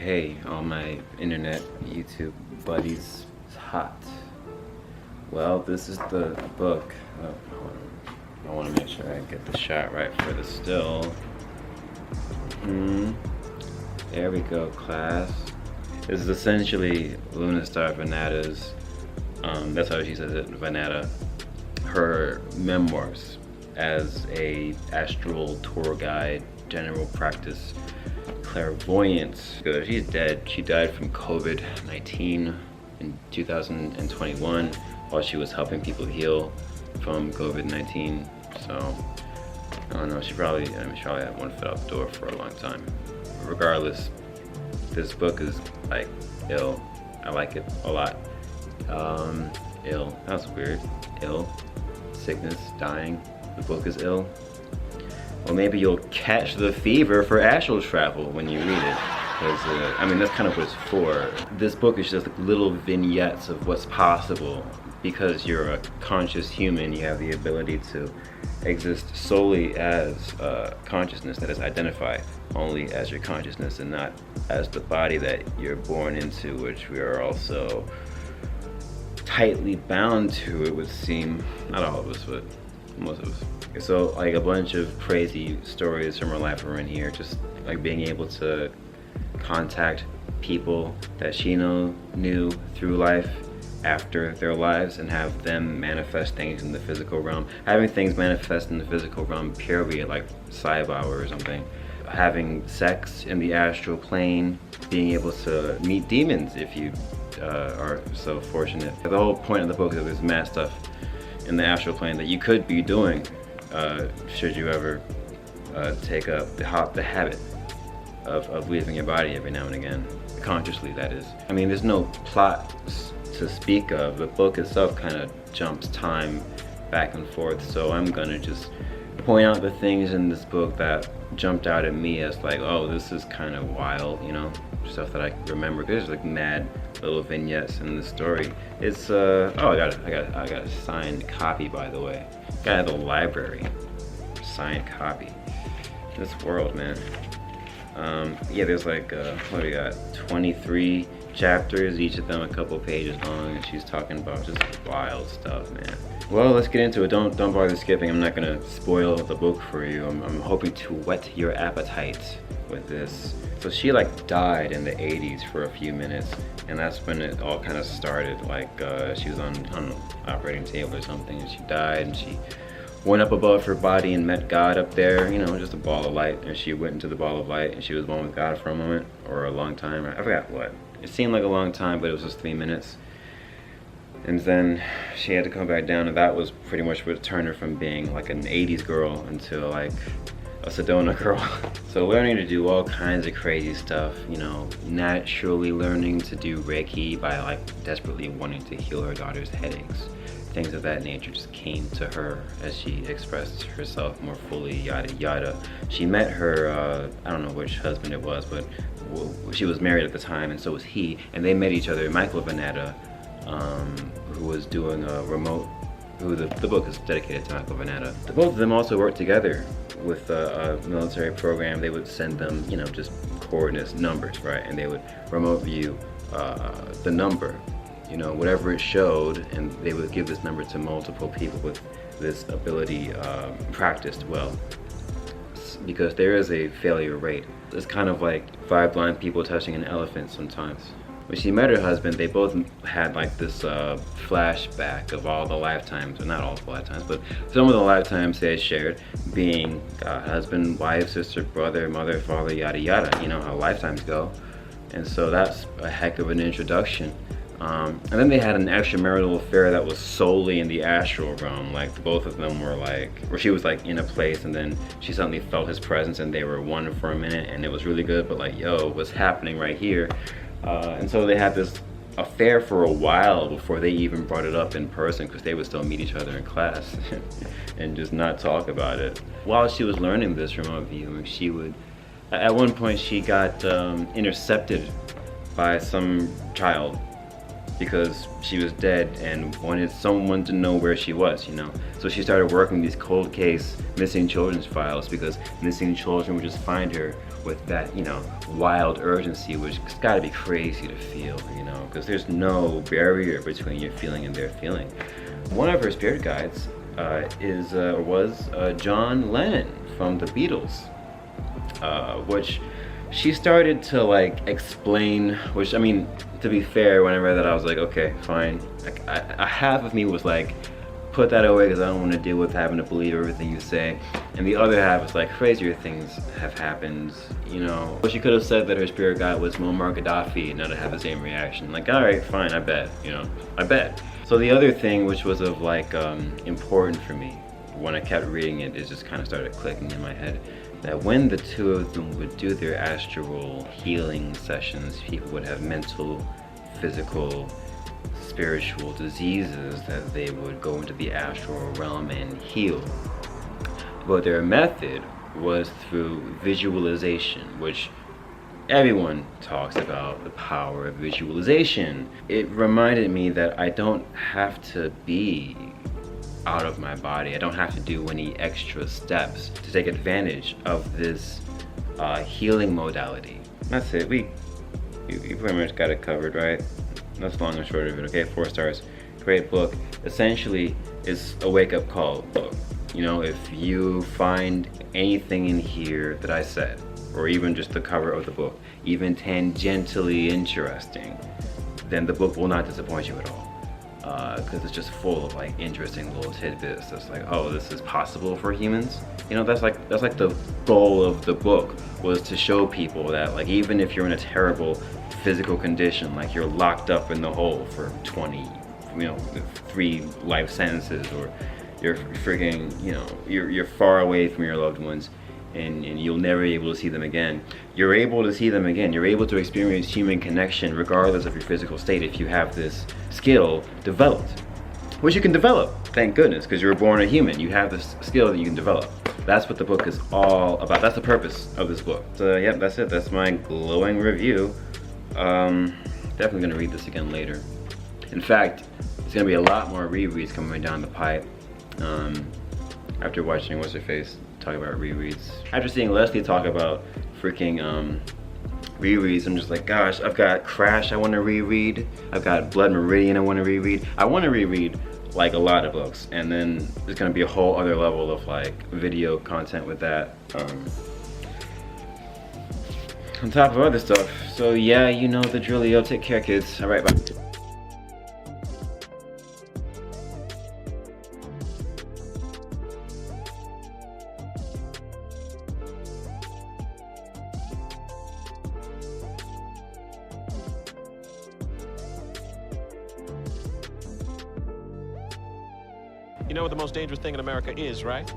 Hey, all my internet YouTube buddies, it's hot. Well, this is the book. I want to make sure I get the shot right for the still. There we go, class. This is essentially Luna Star Vanata's, that's how she says it, Vanata, her memoirs as a astral tour guide, general practice clairvoyance. She's dead. She died from COVID-19 in 2021 while she was helping people heal from COVID-19. So I don't know, she probably had one foot out the door for a long time. Regardless, this book is like ill. I like it a lot. Ill, that's weird. Ill, sickness, dying. The book is ill. Well, maybe you'll catch the fever for astral travel when you read it. Because, I mean, that's kind of what it's for. This book is just like little vignettes of what's possible. Because you're a conscious human, you have the ability to exist solely as consciousness that is identified only as your consciousness and not as the body that you're born into, which we are also tightly bound to, it would seem. Not all of us, but most of us. So like a bunch of crazy stories from her life are in here, just like being able to contact people that she knew through life after their lives and have them manifest things in the physical realm. Having things manifest in the physical realm, period, like Cyber or something. Having sex in the astral plane, being able to meet demons if you are so fortunate. The whole point of the book is there's mad stuff in the astral plane that you could be doing should you ever take up the habit of leaving your body every now and again, consciously that is. I mean, there's no plot to speak of. The book itself kind of jumps time back and forth, so I'm gonna just point out the things in this book that jumped out at me as like, oh, this is kind of wild, you know, stuff that I remember. There's like mad little vignettes in the story. It's oh, I got a signed copy, by the way. Got at the library, signed copy. This world, man. Yeah, there's like what do we got? 23 chapters, each of them a couple pages long, and she's talking about just wild stuff, man. Well, let's get into it. Don't bother skipping. I'm not gonna spoil the book for you. I'm hoping to whet your appetite with this. So she like died in the 80s for a few minutes, and that's when it all kind of started. Like she was on an operating table or something, and she died, and she went up above her body and met God up there, you know, just a ball of light. And she went into the ball of light, and she was one with God for a moment, or a long time. I forgot what. It seemed like a long time, but it was just 3 minutes. And then she had to come back down, and that was pretty much what turned her from being like an 80s girl into like a Sedona girl. So learning to do all kinds of crazy stuff, you know, naturally learning to do Reiki by like desperately wanting to heal her daughter's headaches. Things of that nature just came to her as she expressed herself more fully, yada yada. She met her, I don't know which husband it was, but she was married at the time, and so was he, and they met each other, Michael Vanata, who was doing a remote, the book is dedicated to Michael Vanata. The both of them also worked together with a military program. They would send them, you know, just coordinates, numbers, right? And they would remote view the number, you know, whatever it showed, and they would give this number to multiple people with this ability practiced well. Because there is a failure rate. It's kind of like 5 blind people touching an elephant sometimes. When she met her husband, they both had like this flashback of all the lifetimes, or not all the lifetimes, but some of the lifetimes they had shared, being husband, wife, sister, brother, mother, father, yada yada, you know how lifetimes go. And so that's a heck of an introduction. And then they had an extramarital affair that was solely in the astral realm. Like both of them were like, where she was like in a place, and then she suddenly felt his presence, and they were one for a minute, and it was really good, but like, yo, what's happening right here? And so they had this affair for a while before they even brought it up in person, because they would still meet each other in class and just not talk about it. While she was learning this remote viewing, she would, at one point she got intercepted by some child because she was dead and wanted someone to know where she was, you know. So she started working these cold case missing children's files, because missing children would just find her with that, you know, wild urgency, which has got to be crazy to feel, you know, because there's no barrier between your feeling and their feeling. One of her spirit guides was John Lennon from the Beatles, which she started to like explain, which, I mean, to be fair, when I read that I was like, okay, fine. Like, a half of me was like, put that away because I don't want to deal with having to believe everything you say. And the other half was like, crazier things have happened, you know. But she could have said that her spirit guide was Muammar Gaddafi and not to have the same reaction. Like, all right, fine, I bet, you know, I bet. So the other thing, which was of like important for me when I kept reading it, it just kind of started clicking in my head, that when the two of them would do their astral healing sessions, people would have mental, physical, spiritual diseases that they would go into the astral realm and heal. But their method was through visualization, which everyone talks about the power of visualization. It reminded me that I don't have to be out of my body. I don't have to do any extra steps to take advantage of this healing modality. That's it. We pretty much got it covered, right? That's long and short of it, okay? 4 stars. Great book. Essentially, it's a wake-up call book. You know, if you find anything in here that I said, or even just the cover of the book, even tangentially interesting, then the book will not disappoint you at all. Because it's just full of like interesting little tidbits that's like, oh, this is possible for humans. You know, that's like the goal of the book, was to show people that like even if you're in a terrible physical condition, like you're locked up in the hole for 3 life sentences, or you're freaking, you know, you're far away from your loved ones, and you'll never be able to see them again. You're able to see them again. You're able to experience human connection regardless of your physical state if you have this skill developed, which you can develop, thank goodness, because you were born a human. You have this skill that you can develop. That's what the book is all about. That's the purpose of this book. So yep, that's it. That's my glowing review. Definitely gonna read this again later. In fact, there's gonna be a lot more rereads coming down the pipe. After watching What's Her Face talk about rereads. After seeing Leslie talk about freaking rereads, I'm just like, gosh, I've got Crash I want to reread. I've got Blood Meridian I want to reread. I want to reread like a lot of books, and then there's gonna be a whole other level of like video content with that. On top of other stuff. So yeah, you know the drillio. Take care, kids. All right, bye. You know what the most dangerous thing in America is, right?